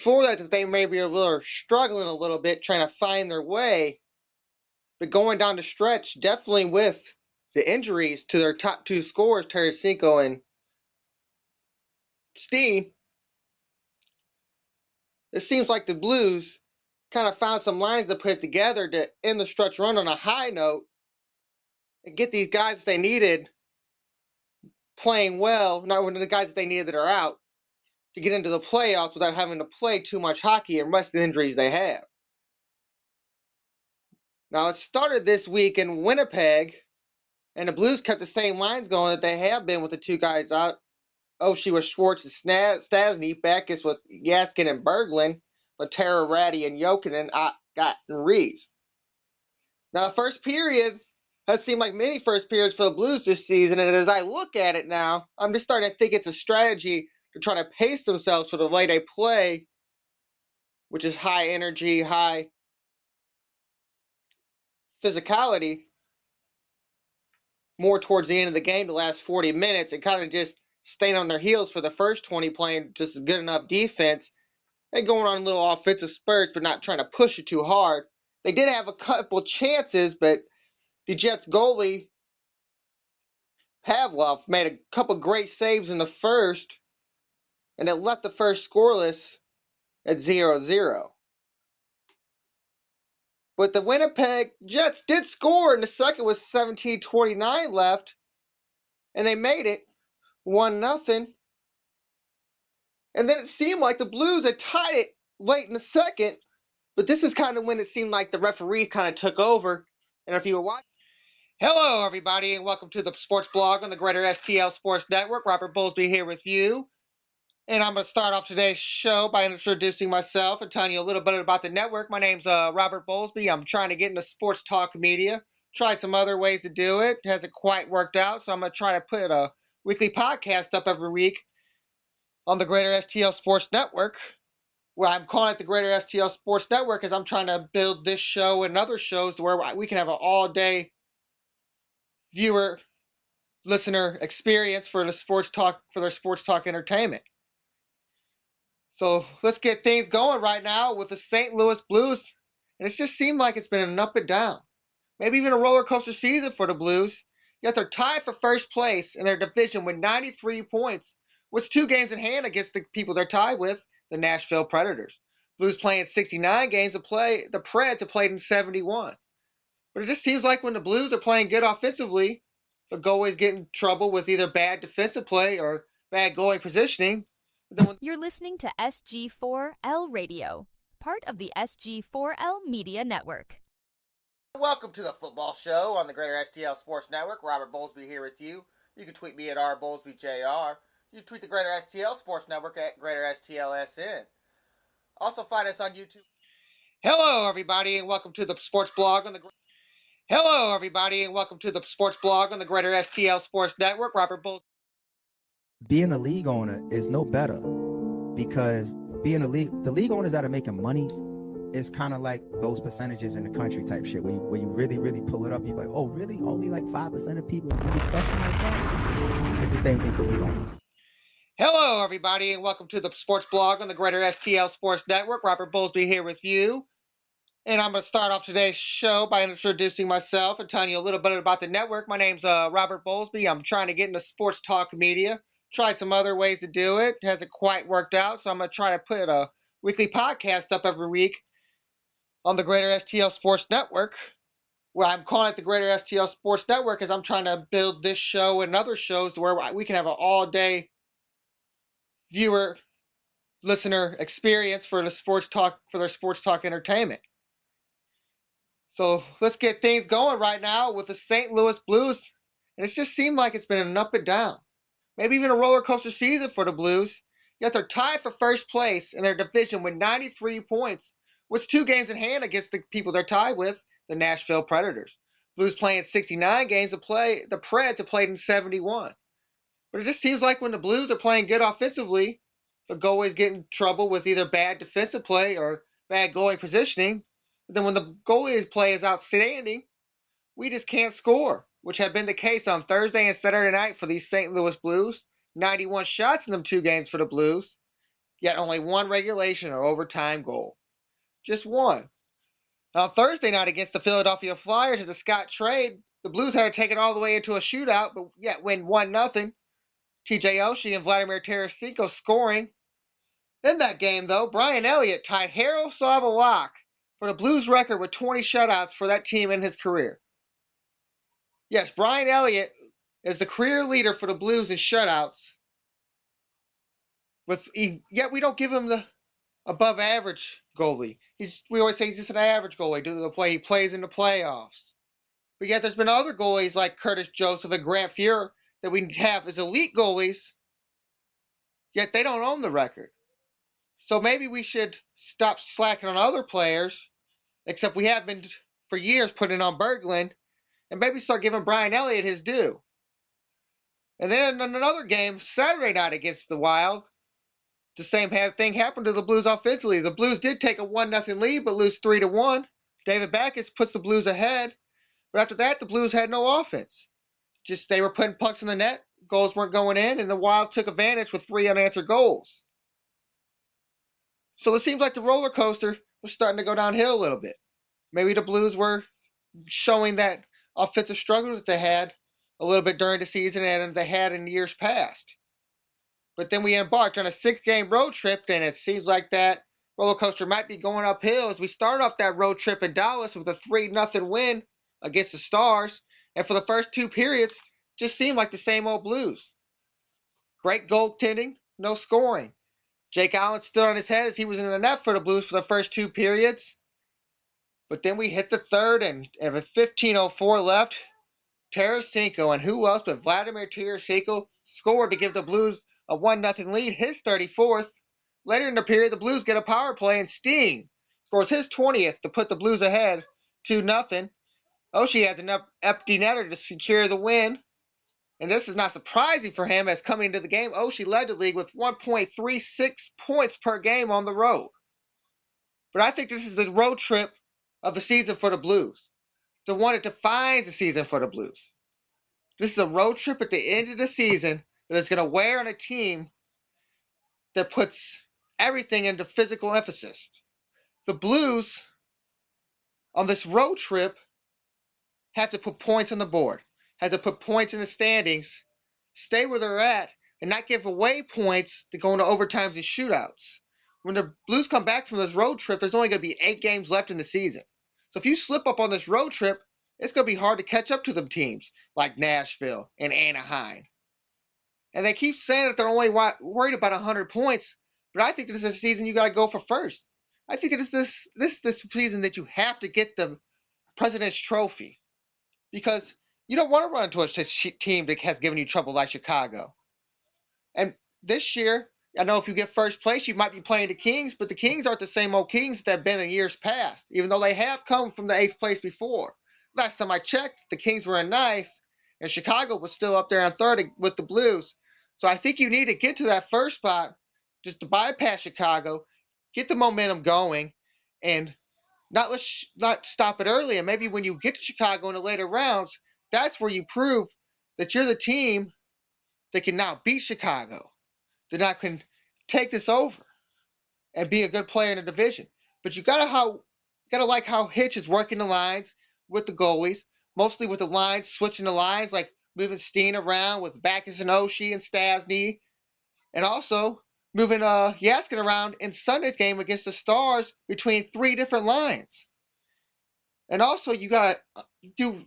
before that they maybe were struggling a little bit, trying to find their way. But going down the stretch, definitely with the injuries to their top two scorers, Tarasenko and Steen, it seems like the Blues kind of found some lines to put together to end the stretch run on a high note and get these guys that they needed playing well, not one of the guys that they needed that are out, to get into the playoffs without having to play too much hockey and rest the injuries they have. Now, it started this week in Winnipeg, and the Blues kept the same lines going that they have been with the two guys out. Oshie with Schwartz and Stasny, Backus with Yaskin and Berglund, Laterra, Ratty, and Jokinen, Ott and Reeves. Now, the first period has seemed like many first periods for the Blues this season, and as I look at it now, I'm just starting to think it's a strategy to try to pace themselves for the way they play, which is high energy, high physicality, more towards the end of the game, the last 40 minutes, and kind of just staying on their heels for the first 20, playing just good enough defense and going on little offensive spurts, but not trying to push it too hard. They did have a couple chances, but the Jets goalie, Pavlov, made a couple great saves in the first, and it left the first scoreless at 0-0. But the Winnipeg Jets did score in the second with 17:29 left, and they made it 1-0. And then it seemed like the Blues had tied it late in the second, but this is kind of when it seemed like the referee kind of took over. And if you were watching, hello everybody, and welcome to the sports blog on the Greater STL Sports Network. Robert Bowlesby here with you. And I'm going to start off today's show by introducing myself and telling you a little bit about the network. My name's Robert Bowlesby. I'm trying to get into sports talk media. Tried some other ways to do it. Hasn't quite worked out, so I'm going to try to put a weekly podcast up every week on the Greater STL Sports Network. Well, I'm calling it the Greater STL Sports Network because I'm trying to build this show and other shows to where we can have an all-day viewer, listener experience for the sports talk, for their sports talk entertainment. So let's get things going right now with the St. Louis Blues. And it's just seemed like it's been an up and down, maybe even a roller coaster season for the Blues. Yet they're tied for first place in their division with 93 points, with 2 games in hand against the people they're tied with, the Nashville Predators. Blues playing 69 games of play. The Preds have played in 71. But it just seems like when the Blues are playing good offensively, the goalies get in trouble with either bad defensive play or bad goalie positioning. You're listening to SG4L Radio, part of the SG4L Media Network. Welcome to the football show on the Greater STL Sports Network. Robert Bowlesby here with you. You can tweet me at rbowlesbyjr. You can tweet the Greater STL Sports Network at Greater STLSN. Also find us on YouTube. Hello, everybody, and welcome to the sports blog on the Hello, everybody, and welcome to the sports blog on the Greater STL Sports Network. Robert Bowlesby. Being a league owner is no better because the league owners that are making money is kind of like those percentages in the country type shit where you really, really pull it up. You're like, oh, really? Only like 5% of people really question like that? It's the same thing for league owners. Hello, everybody, and welcome to the sports blog on the Greater STL Sports Network. Robert Bowlesby here with you. And I'm going to start off today's show by introducing myself and telling you a little bit about the network. My name's Robert Bowlesby. I'm trying to get into sports talk media. Tried some other ways to do it. Hasn't quite worked out, so I'm going to try to put a weekly podcast up every week on the Greater STL Sports Network. Well, I'm calling it the Greater STL Sports Network because I'm trying to build this show and other shows to where we can have an all-day viewer, listener experience for the sports talk, for their sports talk entertainment. So let's get things going right now with the St. Louis Blues. And it's just seemed like it's been an up and down, maybe even a roller coaster season for the Blues. Yet they're tied for first place in their division with 93 points, with 2 games in hand against the people they're tied with, the Nashville Predators. Blues playing 69 games of play. The Preds have played in 71. But it just seems like when the Blues are playing good offensively, the goalies get in trouble with either bad defensive play or bad goalie positioning. But then when the goalies play is outstanding, we just can't score, which had been the case on Thursday and Saturday night for these St. Louis Blues. 91 shots in them 2 games for the Blues. yet only one regulation or overtime goal. Just one. On Thursday night against the Philadelphia Flyers at the Scott trade, the Blues had to take it all the way into a shootout, but yet win 1-0. TJ Oshie and Vladimir Tarasenko scoring. In that game, though, Brian Elliott tied Harold Slavolak for the Blues record with 20 shutouts for that team in his career. Yes, Brian Elliott is the career leader for the Blues in shutouts. Yet we don't give him the above average goalie. We always say he's just an average goalie due to the play he plays in the playoffs. But yet there's been other goalies like Curtis Joseph and Grant Fuhr that we have as elite goalies, yet they don't own the record. So maybe we should stop slacking on other players, except we have been for years putting on Berglund, and maybe start giving Brian Elliott his due. And then in another game, Saturday night against the Wild, the same thing happened to the Blues offensively. The Blues did take a 1-0 lead, but lose 3-1. David Backes puts the Blues ahead. But after that, the Blues had no offense. Just they were putting pucks in the net, goals weren't going in, and the Wild took advantage with 3 unanswered goals. So it seems like the roller coaster was starting to go downhill a little bit. Maybe the Blues were showing that offensive struggle that they had a little bit during the season and they had in years past. But then we embarked on a 6-game road trip, and it seems like that roller coaster might be going uphill as we start off that road trip in Dallas with a 3-0 win against the Stars. And for the first 2 periods, just seemed like the same old Blues. Great goaltending, no scoring. Jake Allen stood on his head as he was in the net for the Blues for the first 2 periods. But then we hit the third, and with 15:04 left, Tarasenko, and who else but Vladimir Tarasenko, scored to give the Blues a 1-0 lead, his 34th. Later in the period, the Blues get a power play, and Steen scores his 20th to put the Blues ahead 2-0. Oshie has an empty netter to secure the win. And this is not surprising for him, as coming into the game, Oshie led the league with 1.36 points per game on the road. But I think this is the road trip of the season for the Blues, the one that defines the season for the Blues. This is a road trip at the end of the season that is going to wear on a team that puts everything into physical emphasis. The Blues, on this road trip, have to put points on the board, have to put points in the standings, stay where they're at, and not give away points to go into overtimes and shootouts. When the Blues come back from this road trip, there's only going to be 8 games left in the season. So if you slip up on this road trip, it's going to be hard to catch up to them teams like Nashville and Anaheim. And they keep saying that they're only worried about 100 points, but I think this is a season you got to go for first. I think it is this season that you have to get the President's Trophy, because you don't want to run into a team that has given you trouble like Chicago. And this year, I know if you get first place, you might be playing the Kings, but the Kings aren't the same old Kings that have been in years past, even though they have come from the 8th place before. Last time I checked, the Kings were in 9th, and Chicago was still up there in 3rd with the Blues. So I think you need to get to that first spot, just to bypass Chicago, get the momentum going, and not stop it early. And maybe when you get to Chicago in the later rounds, that's where you prove that you're the team that can now beat Chicago, that now can take this over and be a good player in the division. But you gotta like how Hitch is working the lines with the goalies, mostly with the lines, switching the lines, like moving Steen around with Backes and Oshie and Stastny, and also moving Yaskin around in Sunday's game against the Stars between 3 different lines. And also you gotta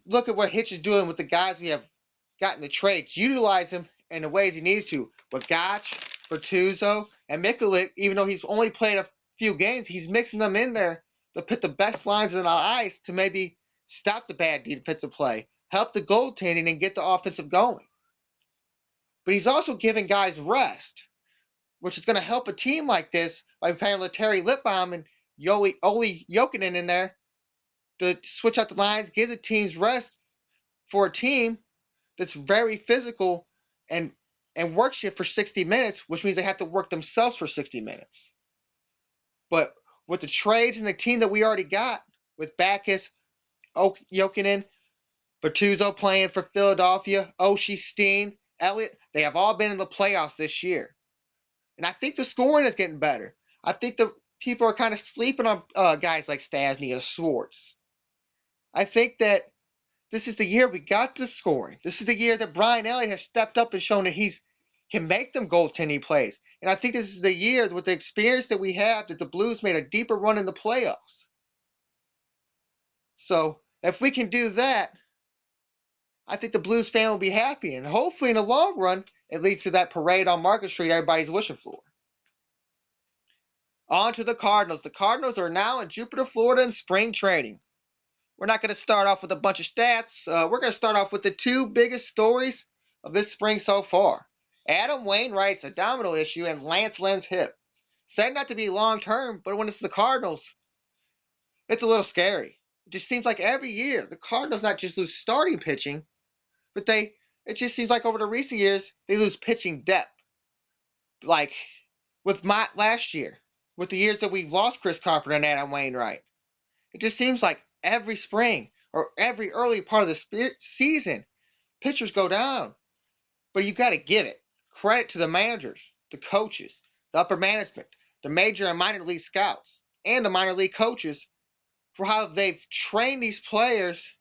look at what Hitch is doing with the guys we have gotten the trades. Utilize them in the ways he needs to. With Gotch, Bertuzzo, and Mikulik, even though he's only played a few games, he's mixing them in there to put the best lines on the ice to maybe stop the bad defensive play, help the goaltending, and get the offensive going. But he's also giving guys rest, which is going to help a team like this by playing Terry Lippbaum and Olli Jokinen in there to switch out the lines, give the teams rest for a team that's very physical and works you for 60 minutes, which means they have to work themselves for 60 minutes. But with the trades and the team that we already got, with Backes, Jokinen, Bertuzzo playing for Philadelphia, Oshie, Steen, Elliott, they have all been in the playoffs this year. And I think the scoring is getting better. I think the people are kind of sleeping on guys like Stasny or Swartz. I think that this is the year we got the scoring. This is the year that Brian Elliott has stepped up and shown that he can make them goaltending plays. And I think this is the year, with the experience that we have, that the Blues made a deeper run in the playoffs. So if we can do that, I think the Blues fan will be happy. And hopefully in the long run, it leads to that parade on Market Street everybody's wishing for. On to the Cardinals. The Cardinals are now in Jupiter, Florida in spring training. We're not going to start off with a bunch of stats. We're going to start off with the two biggest stories of this spring so far. Adam Wainwright's abdominal issue and Lance Lynn's hip. Said not to be long-term, but when it's the Cardinals, it's a little scary. It just seems like every year the Cardinals not just lose starting pitching, but it just seems like over the recent years they lose pitching depth. Like with last year, with the years that we've lost Chris Carpenter and Adam Wainwright. It just seems like every spring or every early part of the season, pitchers go down. But you got to give it credit to the managers, the coaches, the upper management, the major and minor league scouts, and the minor league coaches for how they've trained these players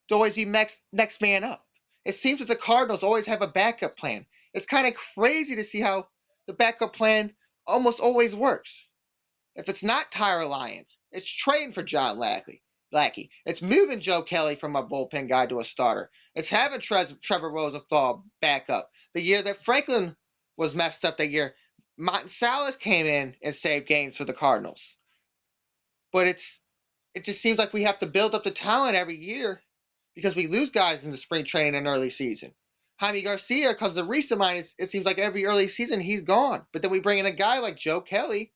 to always be next man up. It seems that the Cardinals always have a backup plan. It's kind of crazy to see how the backup plan almost always works. If it's not Tyler Lyons, it's trading for John Lackey. It's moving Joe Kelly from a bullpen guy to a starter. It's having Trevor Rosenthal back up. The year that Franklin was messed up that year, Martin Salas came in and saved games for the Cardinals. But it just seems like we have to build up the talent every year because we lose guys in the spring training and early season. Jaime Garcia comes to recent mine. It seems like every early season he's gone. But then we bring in a guy like Joe Kelly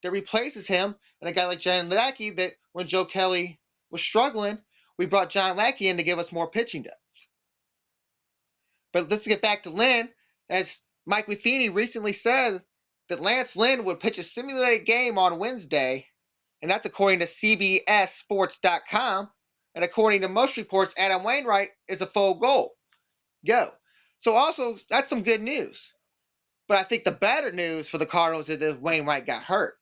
that replaces him, and a guy like John Lackey that when Joe Kelly was struggling, we brought John Lackey in to give us more pitching depth. But let's get back to Lynn. As Mike Matheny recently said that Lance Lynn would pitch a simulated game on Wednesday, and that's according to CBSSports.com. And according to most reports, Adam Wainwright is a full go. So also, that's some good news. But I think the better news for the Cardinals is that Wainwright got hurt.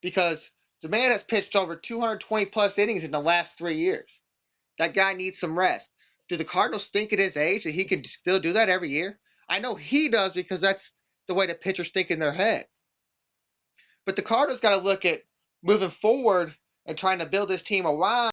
Because the man has pitched over 220-plus innings in the last 3 years. That guy needs some rest. Do the Cardinals think at his age that he can still do that every year? I know he does because that's the way the pitchers think in their head. But the Cardinals got to look at moving forward and trying to build this team around